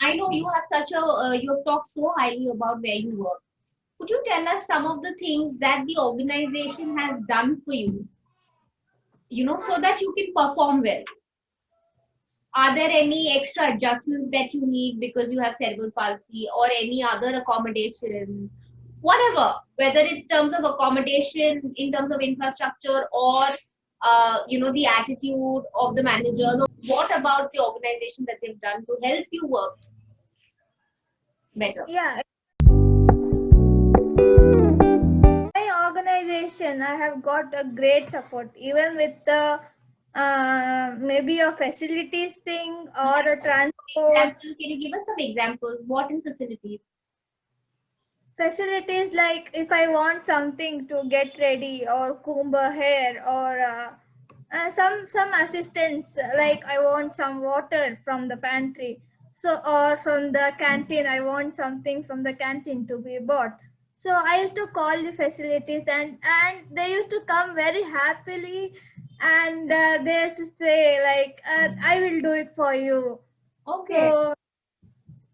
I know you have such a, you have talked so highly about where you work. Could you tell us some of the things that the organization has done for you, so that you can perform well? Are there any extra adjustments that you need because you have cerebral palsy or any other accommodation? Whatever, whether in terms of accommodation, in terms of infrastructure, or the attitude of the managers, or what about the organization that they've done to help you work better? Yeah, my organization, I have got a great support, even with the maybe a facilities thing or a transport Example, can you give us some examples? What in facilities? facilities, like if I want something to get ready or comb a hair or some assistance, like I want some water from the pantry, so or from the canteen, I want something from the canteen to be bought. So I used to call the facilities, and they used to come very happily, and they used to say like, I will do it for you. Okay. So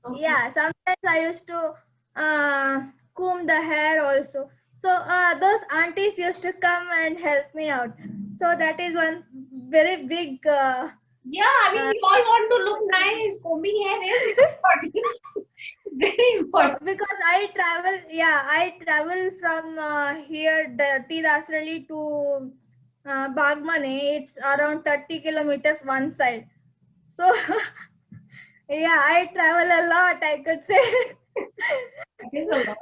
Okay. yeah, sometimes I used to uh, comb the hair also. So those aunties used to come and help me out. So that is one very big. Yeah, I mean, Uh, we all want to look nice. Combing hair is important. Very so important. because I travel from here, the T Dasrali to Bagmane. It's around 30 kilometers one side. So yeah, I travel a lot, I could say. It is a lot.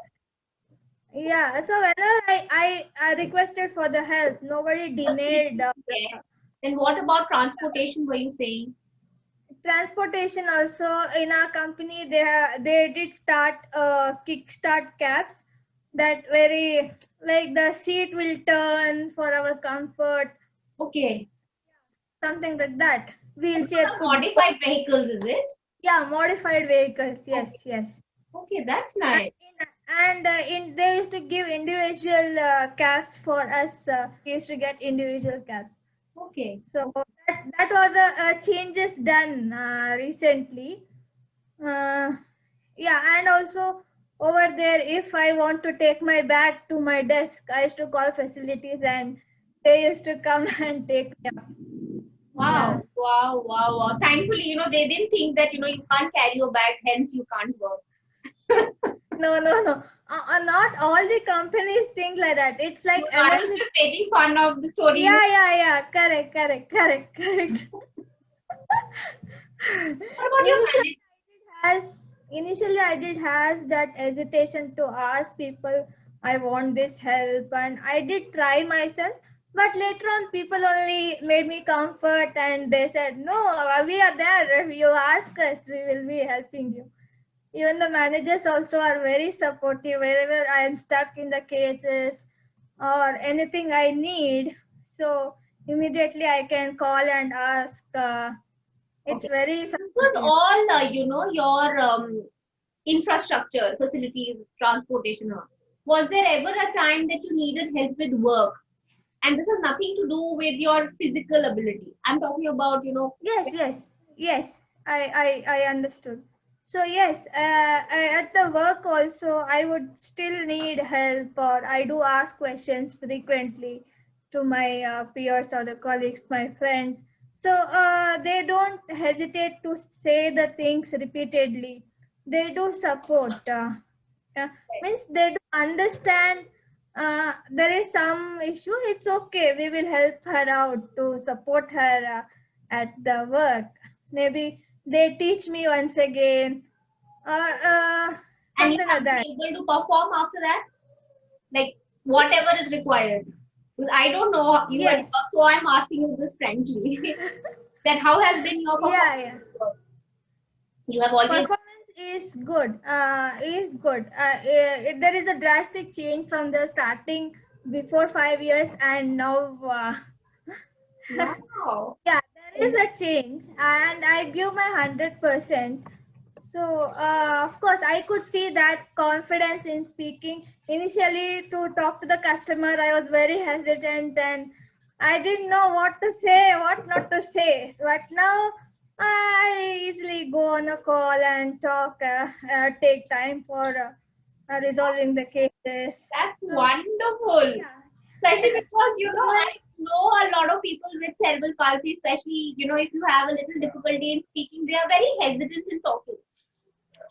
Yeah, so whenever I requested for the help, nobody denied. Yes. Then what about transportation, were you saying? Transportation also in our company, they did start kickstart cabs that very, like the seat will turn for our comfort, Okay. something like that. Wheelchair Some could go. modified vehicles, is it? Yeah, modified vehicles. Yes, Okay. yes. Okay, that's And nice. they used to give individual cabs for us. We used to get individual cabs. Okay. So that was a changes done recently. Uh, yeah, and also over there, if I want to take my bag to my desk, I used to call facilities, and they used to come and take me up. Yeah. Wow. Wow. Wow. Wow. Thankfully, they didn't think that, you can't carry your bag, hence you can't work. No, no, no. Not all the companies think like that. It's No, like no, I was MNC. just making fun of the story. Yeah, yeah, yeah. Correct, correct, correct, correct. What about your initially manager? has initially I did has that hesitation to ask people, I want this help, and I did try myself, but later on people only made me comfort, and they said, no, we are there, if you ask us, we will be helping you. Even the managers also are very supportive wherever I am stuck in the cases or anything I need. So immediately I can call and ask. It's Okay. very This was supportive. all, your infrastructure, facilities, transportation. Was there ever a time that you needed help with work? And this has nothing to do with your physical ability. I'm talking about, Yes, yes, yes. I understood. So yes, at the work also, I would still need help, or I do ask questions frequently to my peers or the colleagues, my friends. So they don't hesitate to say the things repeatedly. They do support. Uh, Means they do understand. There is some issue. It's okay. We will help her out to support her. At the work. Maybe they teach me once again, or and you something like have been that. able to perform after that, like whatever is required. Because I don't know you at Yes. work, so I'm asking you this frankly. That how has been your Yeah, yeah. performance? You have always. Performance is good. Is good. There is a drastic change from the starting before 5 years and now. Wow. Yeah, there is a change, and I give my 100%. So, of course, I could see that confidence in speaking. Initially, to talk to the customer, I was very hesitant, and I didn't know what to say, what not to say. But now, I easily go on a call and talk, take time for resolving the cases. That's So wonderful. yeah, Especially because, it's I very know a lot of people with cerebral palsy, especially, if you have a little difficulty in speaking, they are very hesitant in talking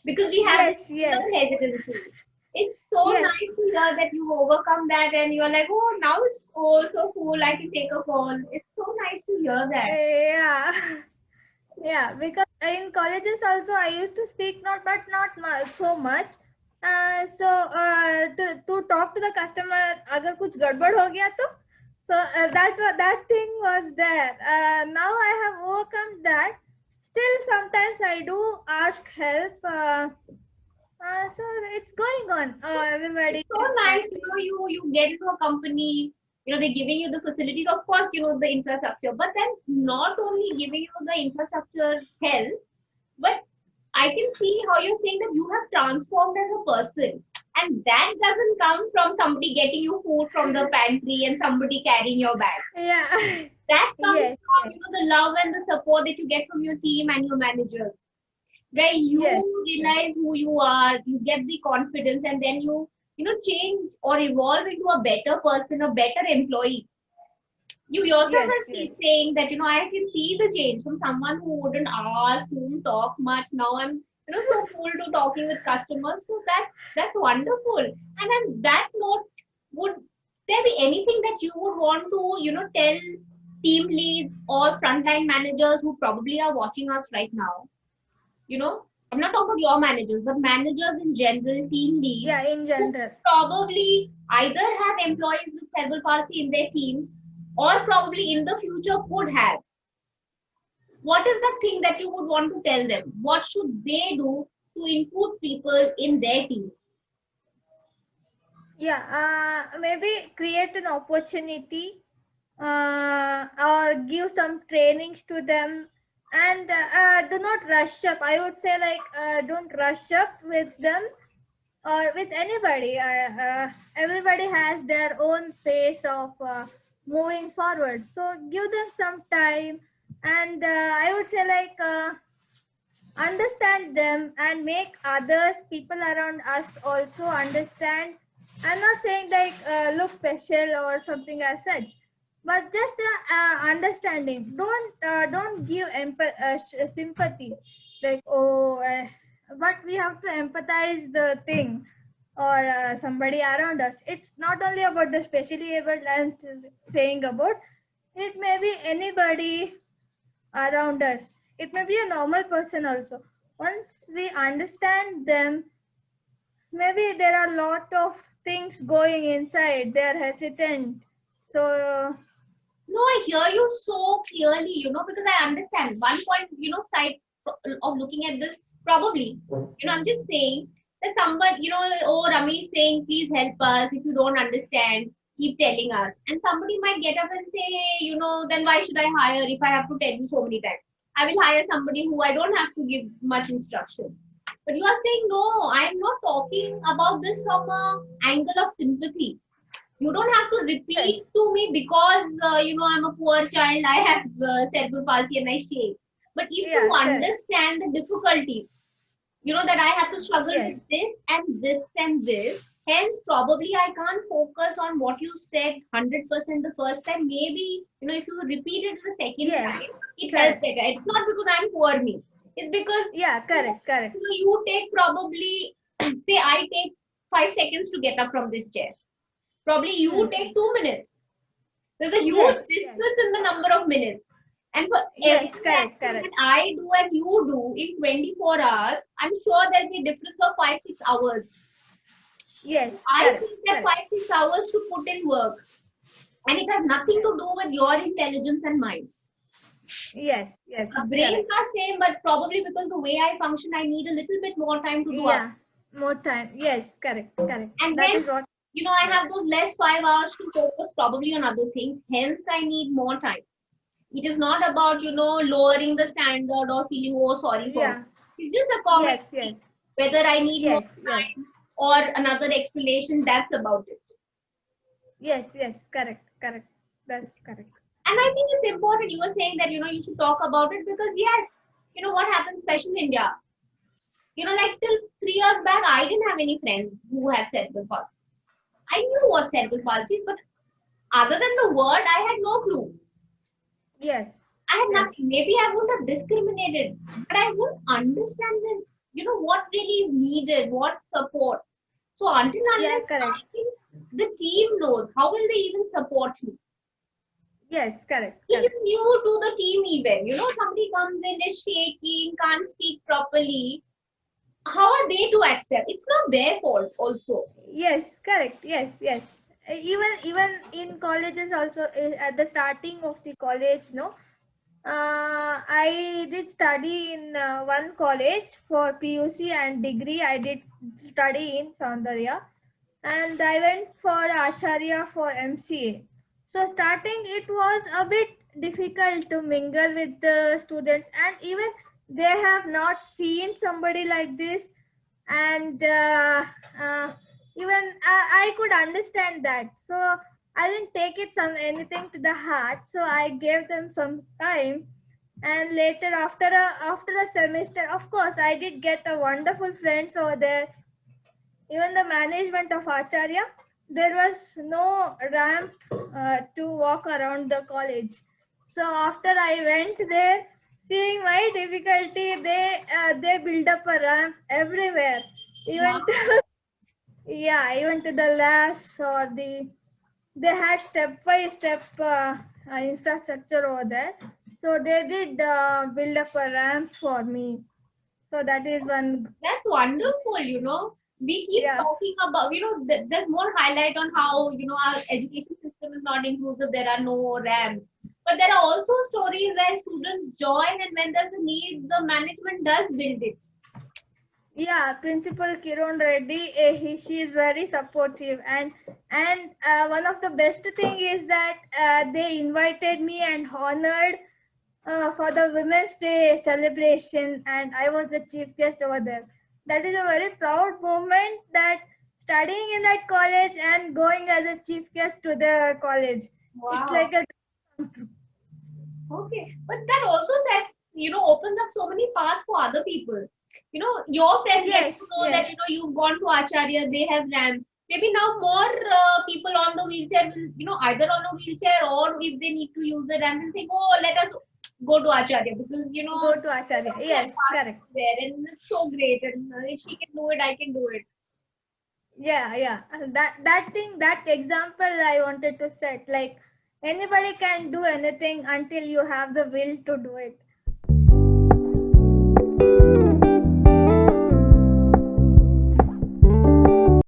because we have yes, this yes, inner hesitancy. It's so yes, nice to hear that you overcome that and you're like, oh, now it's cool, so cool, I can take a call. It's so nice to hear that. yeah. Yeah, because in colleges also I used to speak not so much. To talk to the customer, अगर कुछ गड़बड़ हो गया तो that thing was there. Now I have overcome that. Still, sometimes I do ask help. So it's going on. Everybody It's so is nice, happy. you get into a company, they're giving you the facilities, of course, the infrastructure, but then not only giving you the infrastructure help, but I can see how you're saying that you have transformed as a person. And that doesn't come from somebody getting you food from the pantry and somebody carrying your bag. Yeah. That comes Yes. from, Yes. the love and the support that you get from your team and your managers, where Yes. you Yes. realize who you are, you get the confidence, and then you change or evolve into a better person, a better employee. You yourself Yes. are Yes. saying that I can see the change from someone who wouldn't ask, who wouldn't talk much. Now I'm so cool to talking with customers. So that's wonderful. And on that note, would there be anything that you would want to tell team leads or frontline managers who probably are watching us right now? I'm not talking about your managers, but managers in general, team leads Yeah. In who general. probably either have employees with cerebral palsy in their teams or probably in the future could have. What is the thing that you would want to tell them? What should they do to include people in their teams? Yeah, maybe create an opportunity or give some trainings to them, and do not rush up. I would say, like, don't rush up with them or with anybody. Everybody has their own pace of moving forward, so give them some time. And I would say, like, understand them and make others, people around us, also understand. I'm not saying like look special or something as such, but just understanding. Don't give sympathy, like, oh, but we have to empathize the thing or somebody around us. It's not only about the specially able, I'm saying about, it may be anybody around us. It may be a normal person also. Once we understand them, maybe there are a lot of things going inside. They are hesitant. So, No, I hear you so clearly, because I understand. One point, side of looking at this, probably, I'm just saying that somebody, oh, Rami is saying, please help us. If you don't understand, keep telling us. And somebody might get up and say, hey, then why should I hire if I have to tell you so many times? I will hire somebody who I don't have to give much instruction. But you are saying, no, I'm not talking about this from a angle of sympathy. You don't have to yes, repeat to me because I'm a poor child, I have cerebral palsy and I shake. But if you yeah, correct. understand the difficulties, that I have to struggle Yes, with this and this and this, hence probably I can't focus on what you said 100% the first time. Maybe if you repeat it the second yes, time, it helps correct. better. It's not because I'm poor me, it's because Yeah, correct, correct. you take probably say I take 5 seconds to get up from this chair. Probably you Hmm. take 2 minutes. There's a huge Yes, yes, difference in the number of minutes. And for yes, every correct, action that correct. I do and you do in 24 hours, I'm sure there'll be a difference of 5, 6 hours. Yes, I correct, spend that correct. 5, 6 hours to put in work. And it has nothing Yes, to do with your intelligence and minds. yes, yes, Our brains correct. are same, but probably because the way I function, I need a little bit more time to do other. Yeah, more time. Yes, correct, correct. And That hence, is what. I have those less 5 hours to focus probably on other things. Hence, I need more time. It is not about lowering the standard or feeling oh sorry for me. Yeah. It's just a comment Yes, yes, whether I need more yes, yes, time or another explanation. That's about it. yes, yes, correct, correct. That's correct. And I think it's important. You were saying that you should talk about it because yes. You know what happens, especially in India? You know, like till 3 years back, I didn't have any friends who had cerebral palsy. I knew what cerebral palsy is, but other than the word, I had no clue. Yes. I had Yes. nothing. Maybe I would have discriminated, but I wouldn't understand then, what really is needed, what support. So until Yeah, unless correct. I think the team knows, how will they even support me? Yes, correct. It is Correct. new to the team even. Somebody comes in, is shaking, can't speak properly. How are they to accept? It's not their fault also. Yes, correct. Yes, yes. Even in colleges also, at the starting of the college, no, I did study in one college for PUC and degree. I did study in Soundarya, and I went for Acharya for MCA. So starting it was a bit difficult to mingle with the students, and even they have not seen somebody like this, and even I could understand that. So I didn't take it some anything to the heart. So I gave them some time, and later after a semester, of course, I did get a wonderful friends over there. Even the management of Acharya, there was no ramp to walk around the college. So after I went there, seeing my difficulty, they build up a ramp everywhere. Even to, Wow. yeah, even to the labs or they had step by step infrastructure over there. So they did build up a ramp for me. So that is one. That's wonderful. We keep Yeah. talking about, there's more highlight on how, our education system is not inclusive. There are no ramps. But there are also stories where students join, and when there's a need, the management does build it. Yeah, Principal Kiran Reddy, she is very supportive, and one of the best thing is that they invited me and honored for the Women's Day celebration, and I was the chief guest over there. That is a very proud moment, that studying in that college and going as a chief guest to the college. It's Wow. like a Okay. But that also opens up so many paths for other people. Your friends get to yes, know that, yes. you've gone to Acharya, they have ramps. Maybe now more people on the wheelchair will, either on a wheelchair, or if they need to use the ramp, will think, oh, let us go to Acharya, because, Go to they Acharya. also have Yes, fast correct. there, and it's so great. And if she can do it, I can do it. Yeah. That thing, that example I wanted to set, like anybody can do anything until you have the will to do it.